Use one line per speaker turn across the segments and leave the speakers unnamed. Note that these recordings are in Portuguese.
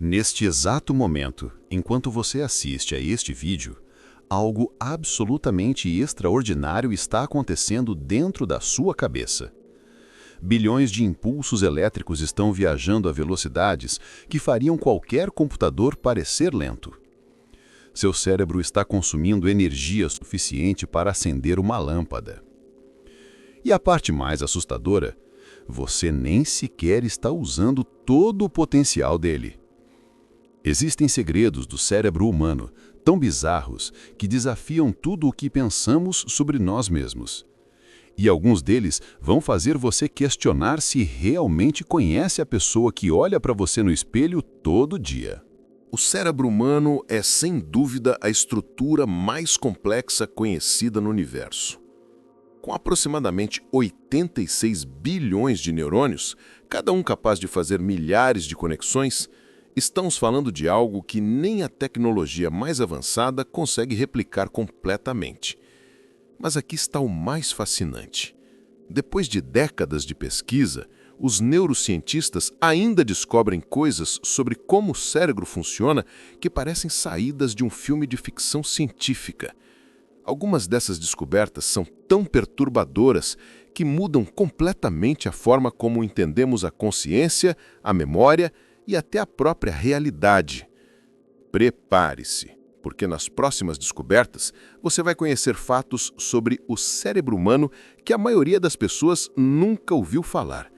Neste exato momento, enquanto você assiste a este vídeo, algo absolutamente extraordinário está acontecendo dentro da sua cabeça. Bilhões de impulsos elétricos estão viajando a velocidades que fariam qualquer computador parecer lento. Seu cérebro está consumindo energia suficiente para acender uma lâmpada. E a parte mais assustadora, você nem sequer está usando todo o potencial dele. Existem segredos do cérebro humano tão bizarros que desafiam tudo o que pensamos sobre nós mesmos. E alguns deles vão fazer você questionar se realmente conhece a pessoa que olha para você no espelho todo dia.
O cérebro humano é, sem dúvida, a estrutura mais complexa conhecida no universo. Com aproximadamente 86 bilhões de neurônios, cada um capaz de fazer milhares de conexões, estamos falando de algo que nem a tecnologia mais avançada consegue replicar completamente. Mas aqui está o mais fascinante. Depois de décadas de pesquisa, os neurocientistas ainda descobrem coisas sobre como o cérebro funciona que parecem saídas de um filme de ficção científica. Algumas dessas descobertas são tão perturbadoras que mudam completamente a forma como entendemos a consciência, a memória e até a própria realidade. Prepare-se, porque nas próximas descobertas você vai conhecer fatos sobre o cérebro humano que a maioria das pessoas nunca ouviu falar.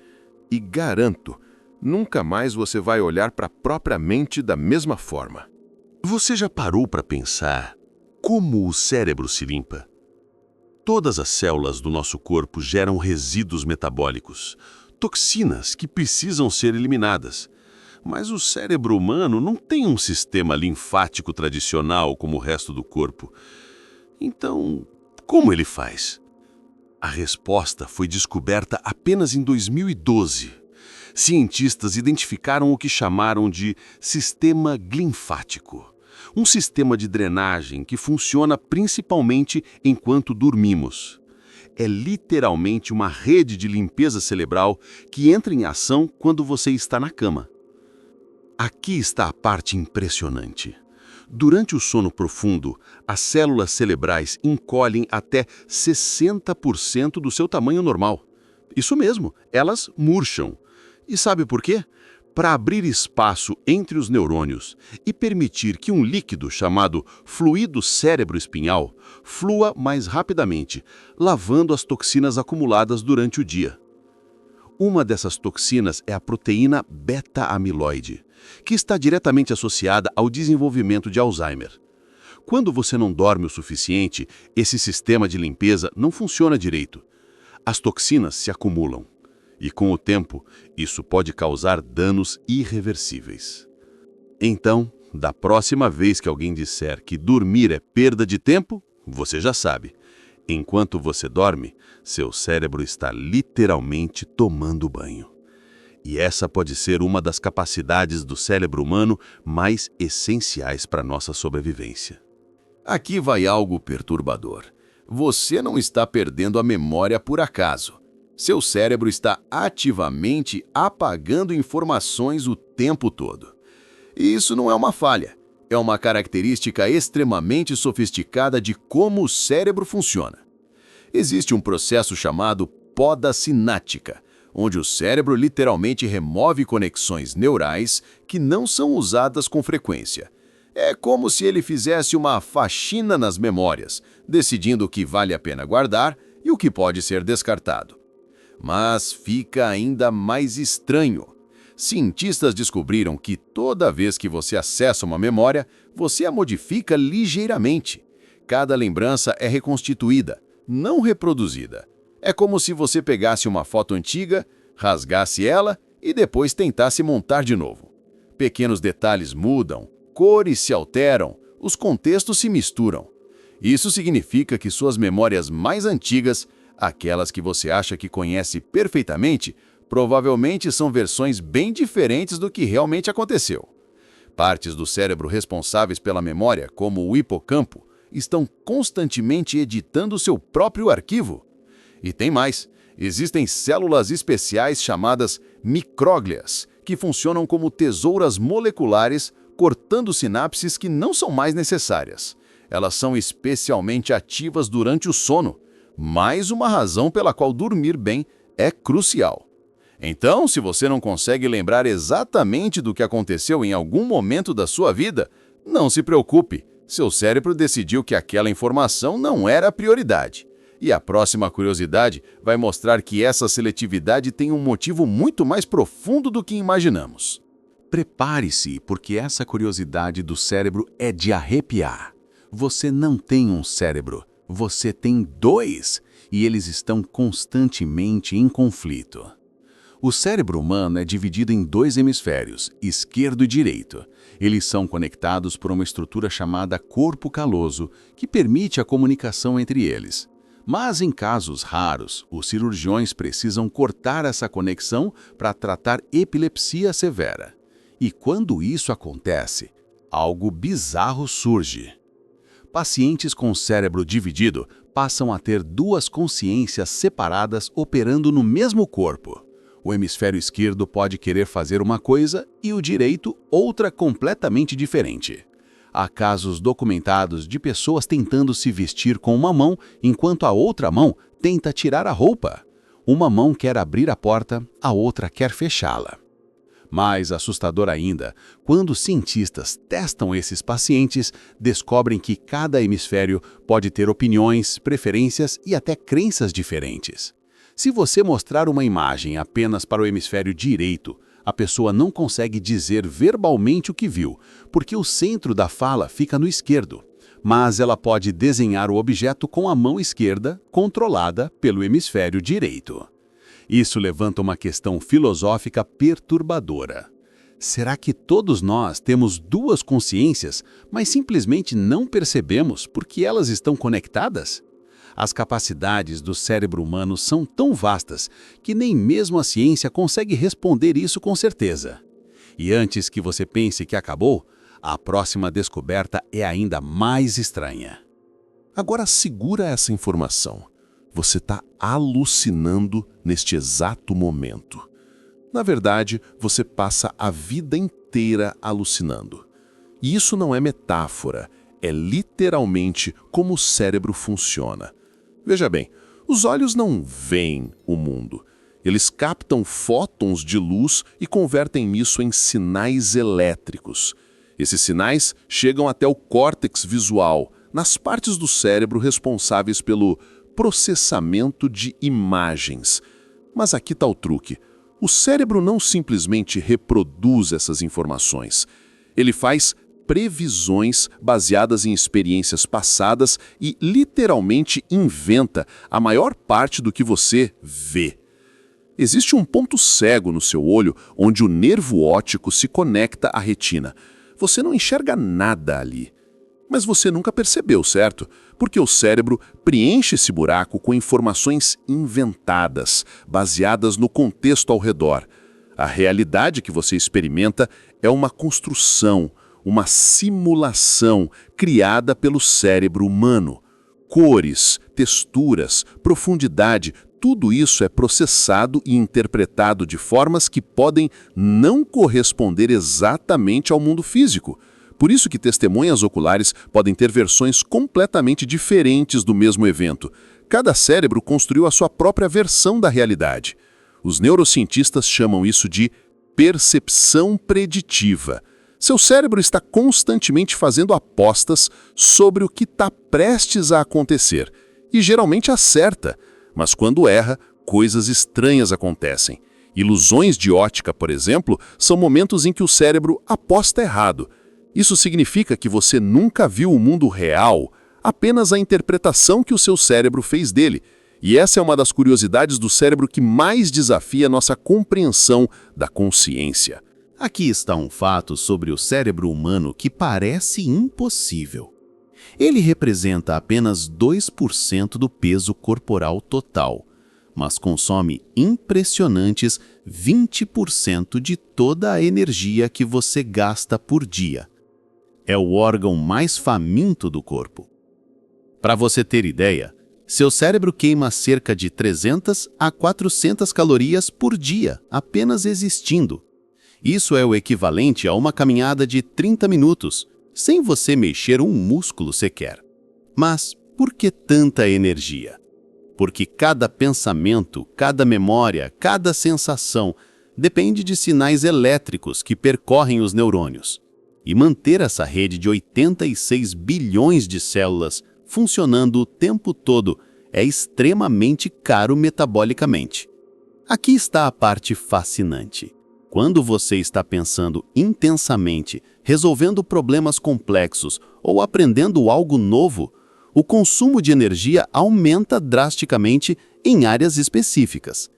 E garanto, nunca mais você vai olhar para a própria mente da mesma forma.
Você já parou para pensar como o cérebro se limpa? Todas as células do nosso corpo geram resíduos metabólicos, toxinas que precisam ser eliminadas. Mas o cérebro humano não tem um sistema linfático tradicional como o resto do corpo. Então, como ele faz? A resposta foi descoberta apenas em 2012. Cientistas identificaram o que chamaram de sistema linfático, um sistema de drenagem que funciona principalmente enquanto dormimos. É literalmente uma rede de limpeza cerebral que entra em ação quando você está na cama. Aqui está a parte impressionante. Durante o sono profundo, as células cerebrais encolhem até 60% do seu tamanho normal. Isso mesmo, elas murcham. E sabe por quê? Para abrir espaço entre os neurônios e permitir que um líquido chamado fluido cérebro-espinhal flua mais rapidamente, lavando as toxinas acumuladas durante o dia. Uma dessas toxinas é a proteína beta-amiloide, que está diretamente associada ao desenvolvimento de Alzheimer. Quando você não dorme o suficiente, esse sistema de limpeza não funciona direito. As toxinas se acumulam. E com o tempo, isso pode causar danos irreversíveis. Então, da próxima vez que alguém disser que dormir é perda de tempo, você já sabe. Enquanto você dorme, seu cérebro está literalmente tomando banho. E essa pode ser uma das capacidades do cérebro humano mais essenciais para nossa sobrevivência.
Aqui vai algo perturbador. Você não está perdendo a memória por acaso. Seu cérebro está ativamente apagando informações o tempo todo. E isso não é uma falha. É uma característica extremamente sofisticada de como o cérebro funciona. Existe um processo chamado poda sináptica, onde o cérebro literalmente remove conexões neurais que não são usadas com frequência. É como se ele fizesse uma faxina nas memórias, decidindo o que vale a pena guardar e o que pode ser descartado. Mas fica ainda mais estranho. Cientistas descobriram que toda vez que você acessa uma memória, você a modifica ligeiramente. Cada lembrança é reconstituída, não reproduzida. É como se você pegasse uma foto antiga, rasgasse ela e depois tentasse montar de novo. Pequenos detalhes mudam, cores se alteram, os contextos se misturam. Isso significa que suas memórias mais antigas, aquelas que você acha que conhece perfeitamente, provavelmente são versões bem diferentes do que realmente aconteceu. Partes do cérebro responsáveis pela memória, como o hipocampo, estão constantemente editando seu próprio arquivo. E tem mais, existem células especiais chamadas micróglias, que funcionam como tesouras moleculares, cortando sinapses que não são mais necessárias. Elas são especialmente ativas durante o sono, mais uma razão pela qual dormir bem é crucial. Então, se você não consegue lembrar exatamente do que aconteceu em algum momento da sua vida, não se preocupe, seu cérebro decidiu que aquela informação não era a prioridade. E a próxima curiosidade vai mostrar que essa seletividade tem um motivo muito mais profundo do que imaginamos.
Prepare-se, porque essa curiosidade do cérebro é de arrepiar. Você não tem um cérebro, você tem dois, e eles estão constantemente em conflito. O cérebro humano é dividido em dois hemisférios, esquerdo e direito. Eles são conectados por uma estrutura chamada corpo caloso, que permite a comunicação entre eles. Mas em casos raros, os cirurgiões precisam cortar essa conexão para tratar epilepsia severa. E quando isso acontece, algo bizarro surge. Pacientes com cérebro dividido passam a ter duas consciências separadas operando no mesmo corpo. O hemisfério esquerdo pode querer fazer uma coisa e o direito outra completamente diferente. Há casos documentados de pessoas tentando se vestir com uma mão enquanto a outra mão tenta tirar a roupa. Uma mão quer abrir a porta, a outra quer fechá-la. Mais assustador ainda, quando cientistas testam esses pacientes, descobrem que cada hemisfério pode ter opiniões, preferências e até crenças diferentes. Se você mostrar uma imagem apenas para o hemisfério direito, a pessoa não consegue dizer verbalmente o que viu, porque o centro da fala fica no esquerdo. Mas ela pode desenhar o objeto com a mão esquerda, controlada pelo hemisfério direito. Isso levanta uma questão filosófica perturbadora. Será que todos nós temos duas consciências, mas simplesmente não percebemos porque elas estão conectadas? As capacidades do cérebro humano são tão vastas que nem mesmo a ciência consegue responder isso com certeza. E antes que você pense que acabou, a próxima descoberta é ainda mais estranha.
Agora segura essa informação. Você está alucinando neste exato momento. Na verdade, você passa a vida inteira alucinando. E isso não é metáfora, é literalmente como o cérebro funciona. Veja bem, os olhos não veem o mundo. Eles captam fótons de luz e convertem isso em sinais elétricos. Esses sinais chegam até o córtex visual, nas partes do cérebro responsáveis pelo processamento de imagens. Mas aqui está o truque. O cérebro não simplesmente reproduz essas informações. Ele faz previsões baseadas em experiências passadas e literalmente inventa a maior parte do que você vê. Existe um ponto cego no seu olho onde o nervo óptico se conecta à retina. Você não enxerga nada ali. Mas você nunca percebeu, certo? Porque o cérebro preenche esse buraco com informações inventadas, baseadas no contexto ao redor. A realidade que você experimenta é uma construção, uma simulação criada pelo cérebro humano. Cores, texturas, profundidade, tudo isso é processado e interpretado de formas que podem não corresponder exatamente ao mundo físico. Por isso que testemunhas oculares podem ter versões completamente diferentes do mesmo evento. Cada cérebro construiu a sua própria versão da realidade. Os neurocientistas chamam isso de percepção preditiva. Seu cérebro está constantemente fazendo apostas sobre o que está prestes a acontecer, e geralmente acerta, mas quando erra, coisas estranhas acontecem. Ilusões de ótica, por exemplo, são momentos em que o cérebro aposta errado. Isso significa que você nunca viu o mundo real, apenas a interpretação que o seu cérebro fez dele. E essa é uma das curiosidades do cérebro que mais desafia nossa compreensão da consciência.
Aqui está um fato sobre o cérebro humano que parece impossível. Ele representa apenas 2% do peso corporal total, mas consome impressionantes 20% de toda a energia que você gasta por dia. É o órgão mais faminto do corpo. Para você ter ideia, seu cérebro queima cerca de 300 a 400 calorias por dia, apenas existindo. Isso é o equivalente a uma caminhada de 30 minutos, sem você mexer um músculo sequer. Mas por que tanta energia? Porque cada pensamento, cada memória, cada sensação depende de sinais elétricos que percorrem os neurônios. E manter essa rede de 86 bilhões de células funcionando o tempo todo é extremamente caro metabolicamente. Aqui está a parte fascinante. Quando você está pensando intensamente, resolvendo problemas complexos ou aprendendo algo novo, o consumo de energia aumenta drasticamente em áreas específicas.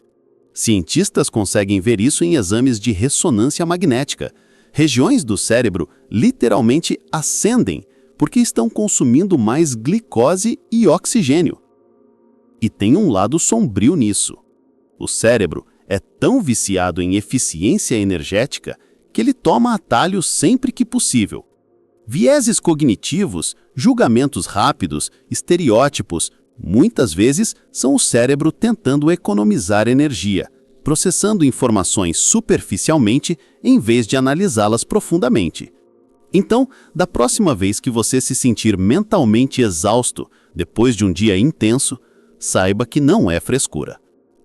Cientistas conseguem ver isso em exames de ressonância magnética. Regiões do cérebro literalmente acendem porque estão consumindo mais glicose e oxigênio. E tem um lado sombrio nisso. O cérebro é tão viciado em eficiência energética que ele toma atalhos sempre que possível. Vieses cognitivos, julgamentos rápidos, estereótipos, muitas vezes são o cérebro tentando economizar energia, processando informações superficialmente em vez de analisá-las profundamente. Então, da próxima vez que você se sentir mentalmente exausto depois de um dia intenso, saiba que não é frescura.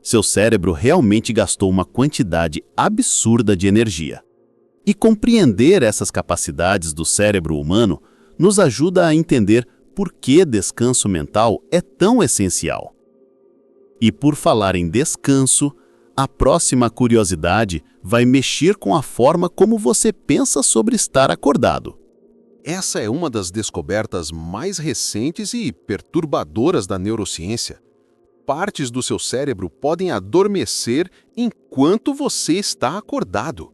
Seu cérebro realmente gastou uma quantidade absurda de energia. E compreender essas capacidades do cérebro humano nos ajuda a entender por que descanso mental é tão essencial. E por falar em descanso, a próxima curiosidade vai mexer com a forma como você pensa sobre estar acordado.
Essa é uma das descobertas mais recentes e perturbadoras da neurociência. Partes do seu cérebro podem adormecer enquanto você está acordado.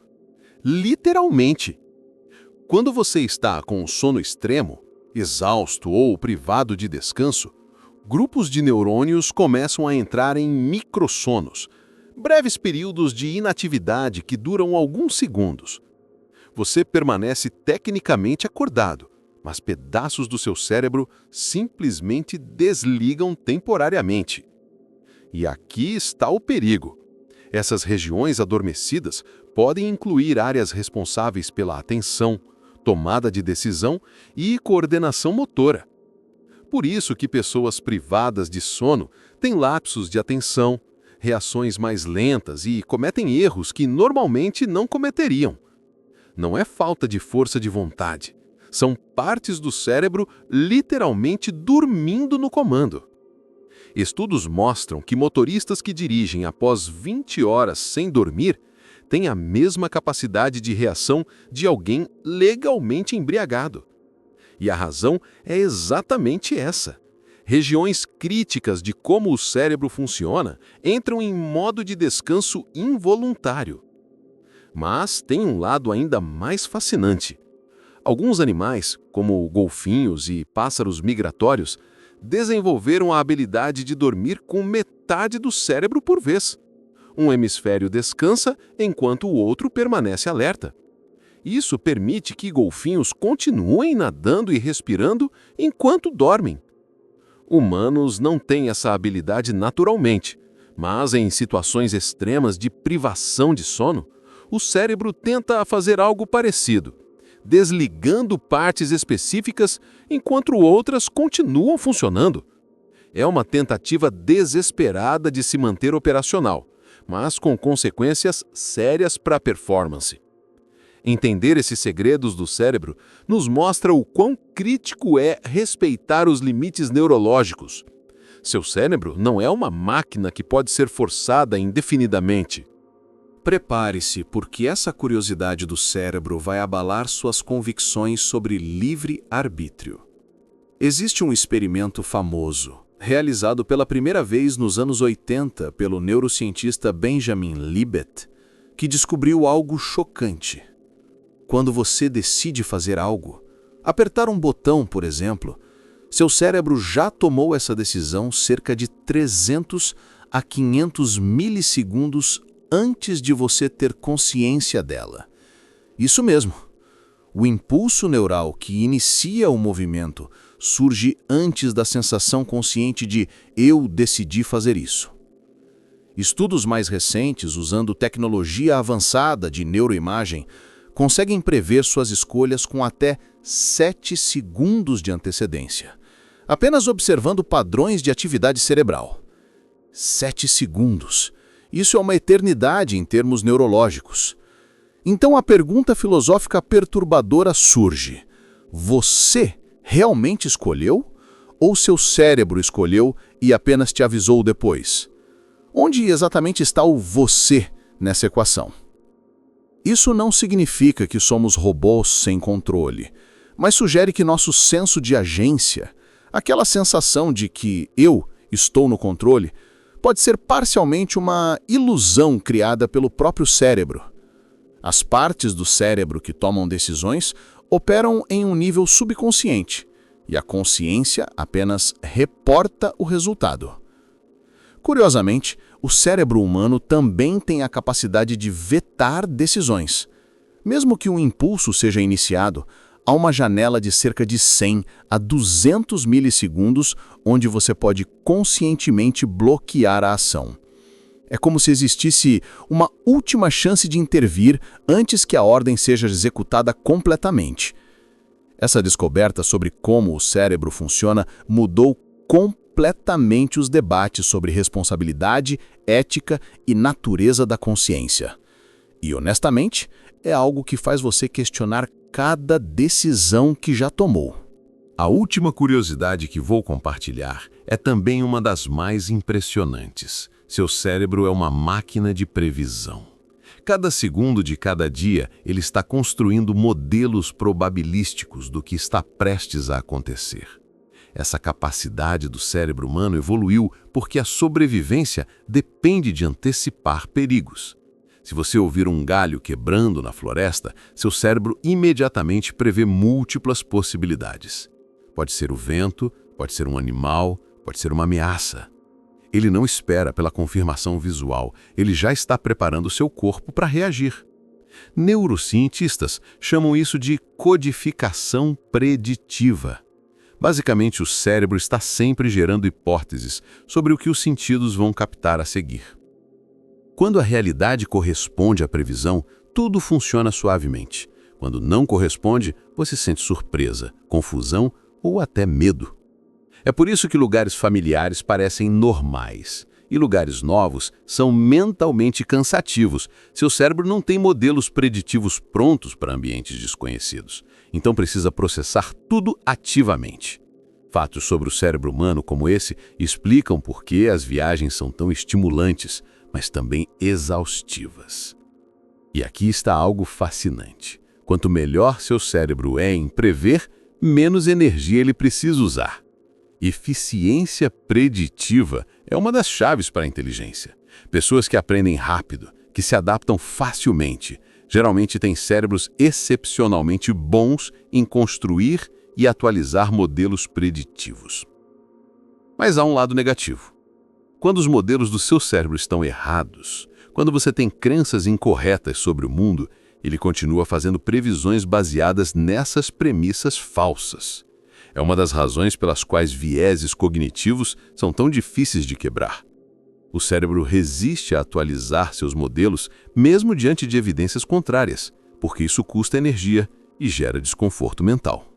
Literalmente. Quando você está com sono extremo, exausto ou privado de descanso, grupos de neurônios começam a entrar em microssonos, breves períodos de inatividade que duram alguns segundos. Você permanece tecnicamente acordado, mas pedaços do seu cérebro simplesmente desligam temporariamente. E aqui está o perigo. Essas regiões adormecidas podem incluir áreas responsáveis pela atenção, tomada de decisão e coordenação motora. Por isso que pessoas privadas de sono têm lapsos de atenção, reações mais lentas e cometem erros que normalmente não cometeriam. Não é falta de força de vontade. São partes do cérebro literalmente dormindo no comando. Estudos mostram que motoristas que dirigem após 20 horas sem dormir têm a mesma capacidade de reação de alguém legalmente embriagado. E a razão é exatamente essa. Regiões críticas de como o cérebro funciona entram em modo de descanso involuntário. Mas tem um lado ainda mais fascinante. Alguns animais, como golfinhos e pássaros migratórios, desenvolveram a habilidade de dormir com metade do cérebro por vez. Um hemisfério descansa enquanto o outro permanece alerta. Isso permite que golfinhos continuem nadando e respirando enquanto dormem. Humanos não têm essa habilidade naturalmente, mas em situações extremas de privação de sono, o cérebro tenta fazer algo parecido, desligando partes específicas enquanto outras continuam funcionando. É uma tentativa desesperada de se manter operacional, mas com consequências sérias para a performance. Entender esses segredos do cérebro nos mostra o quão crítico é respeitar os limites neurológicos. Seu cérebro não é uma máquina que pode ser forçada indefinidamente.
Prepare-se, porque essa curiosidade do cérebro vai abalar suas convicções sobre livre-arbítrio. Existe um experimento famoso, realizado pela primeira vez nos anos 80 pelo neurocientista Benjamin Libet, que descobriu algo chocante. Quando você decide fazer algo, apertar um botão, por exemplo, seu cérebro já tomou essa decisão cerca de 300 a 500 milissegundos antes de você ter consciência dela. Isso mesmo. O impulso neural que inicia o movimento surge antes da sensação consciente de "eu decidi fazer isso". Estudos mais recentes, usando tecnologia avançada de neuroimagem, conseguem prever suas escolhas com até 7 segundos de antecedência, apenas observando padrões de atividade cerebral. 7 segundos. Isso é uma eternidade em termos neurológicos. Então a pergunta filosófica perturbadora surge: você realmente escolheu? Ou seu cérebro escolheu e apenas te avisou depois? Onde exatamente está o você nessa equação? Isso não significa que somos robôs sem controle, mas sugere que nosso senso de agência, aquela sensação de que eu estou no controle, pode ser parcialmente uma ilusão criada pelo próprio cérebro. As partes do cérebro que tomam decisões operam em um nível subconsciente, e a consciência apenas reporta o resultado. Curiosamente, o cérebro humano também tem a capacidade de vetar decisões. Mesmo que um impulso seja iniciado, há uma janela de cerca de 100 a 200 milissegundos onde você pode conscientemente bloquear a ação. É como se existisse uma última chance de intervir antes que a ordem seja executada completamente. Essa descoberta sobre como o cérebro funciona mudou completamente os debates sobre responsabilidade, ética e natureza da consciência. E, honestamente, é algo que faz você questionar cada decisão que já tomou.
A última curiosidade que vou compartilhar é também uma das mais impressionantes. Seu cérebro é uma máquina de previsão. Cada segundo de cada dia, ele está construindo modelos probabilísticos do que está prestes a acontecer. Essa capacidade do cérebro humano evoluiu porque a sobrevivência depende de antecipar perigos. Se você ouvir um galho quebrando na floresta, seu cérebro imediatamente prevê múltiplas possibilidades. Pode ser o vento, pode ser um animal, pode ser uma ameaça. Ele não espera pela confirmação visual, ele já está preparando seu corpo para reagir. Neurocientistas chamam isso de codificação preditiva. Basicamente, o cérebro está sempre gerando hipóteses sobre o que os sentidos vão captar a seguir. Quando a realidade corresponde à previsão, tudo funciona suavemente. Quando não corresponde, você sente surpresa, confusão ou até medo. É por isso que lugares familiares parecem normais e lugares novos são mentalmente cansativos. Seu cérebro não tem modelos preditivos prontos para ambientes desconhecidos, então precisa processar tudo ativamente. Fatos sobre o cérebro humano como esse explicam por que as viagens são tão estimulantes, mas também exaustivas. E aqui está algo fascinante. Quanto melhor seu cérebro é em prever, menos energia ele precisa usar. Eficiência preditiva é uma das chaves para a inteligência. Pessoas que aprendem rápido, que se adaptam facilmente, geralmente têm cérebros excepcionalmente bons em construir e atualizar modelos preditivos. Mas há um lado negativo. Quando os modelos do seu cérebro estão errados, quando você tem crenças incorretas sobre o mundo, ele continua fazendo previsões baseadas nessas premissas falsas. É uma das razões pelas quais vieses cognitivos são tão difíceis de quebrar. O cérebro resiste a atualizar seus modelos mesmo diante de evidências contrárias, porque isso custa energia e gera desconforto mental.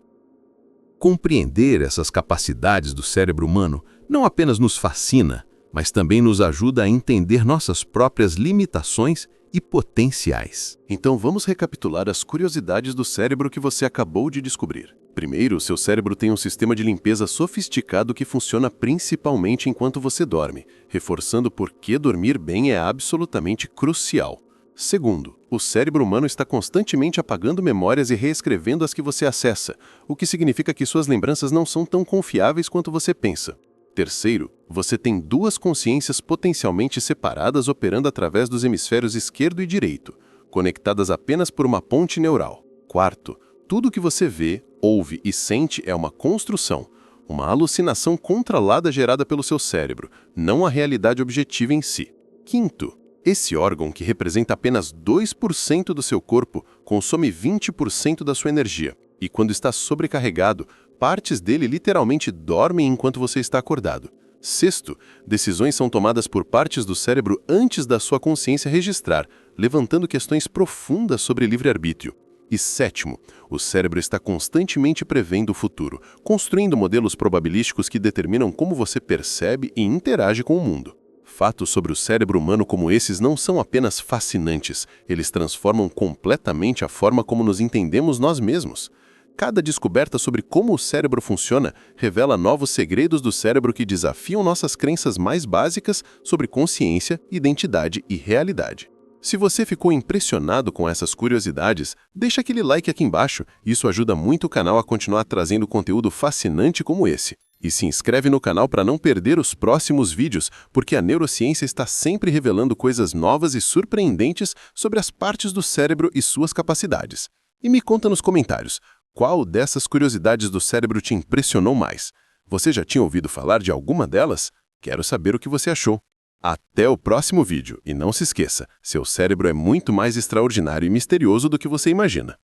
Compreender essas capacidades do cérebro humano não apenas nos fascina, mas também nos ajuda a entender nossas próprias limitações e potenciais.
Então vamos recapitular as curiosidades do cérebro que você acabou de descobrir. Primeiro, seu cérebro tem um sistema de limpeza sofisticado que funciona principalmente enquanto você dorme, reforçando por que dormir bem é absolutamente crucial. Segundo, o cérebro humano está constantemente apagando memórias e reescrevendo as que você acessa, o que significa que suas lembranças não são tão confiáveis quanto você pensa. Terceiro, você tem duas consciências potencialmente separadas operando através dos hemisférios esquerdo e direito, conectadas apenas por uma ponte neural. Quarto, tudo que você vê, ouve e sente é uma construção, uma alucinação controlada gerada pelo seu cérebro, não a realidade objetiva em si. Quinto, esse órgão, que representa apenas 2% do seu corpo, consome 20% da sua energia, e quando está sobrecarregado, partes dele literalmente dormem enquanto você está acordado. Sexto, decisões são tomadas por partes do cérebro antes da sua consciência registrar, levantando questões profundas sobre livre-arbítrio. E sétimo, o cérebro está constantemente prevendo o futuro, construindo modelos probabilísticos que determinam como você percebe e interage com o mundo. Fatos sobre o cérebro humano como esses não são apenas fascinantes, eles transformam completamente a forma como nos entendemos nós mesmos. Cada descoberta sobre como o cérebro funciona revela novos segredos do cérebro que desafiam nossas crenças mais básicas sobre consciência, identidade e realidade. Se você ficou impressionado com essas curiosidades, deixa aquele like aqui embaixo, isso ajuda muito o canal a continuar trazendo conteúdo fascinante como esse. E se inscreve no canal para não perder os próximos vídeos, porque a neurociência está sempre revelando coisas novas e surpreendentes sobre as partes do cérebro e suas capacidades. E me conta nos comentários, qual dessas curiosidades do cérebro te impressionou mais? Você já tinha ouvido falar de alguma delas? Quero saber o que você achou. Até o próximo vídeo, e não se esqueça, seu cérebro é muito mais extraordinário e misterioso do que você imagina.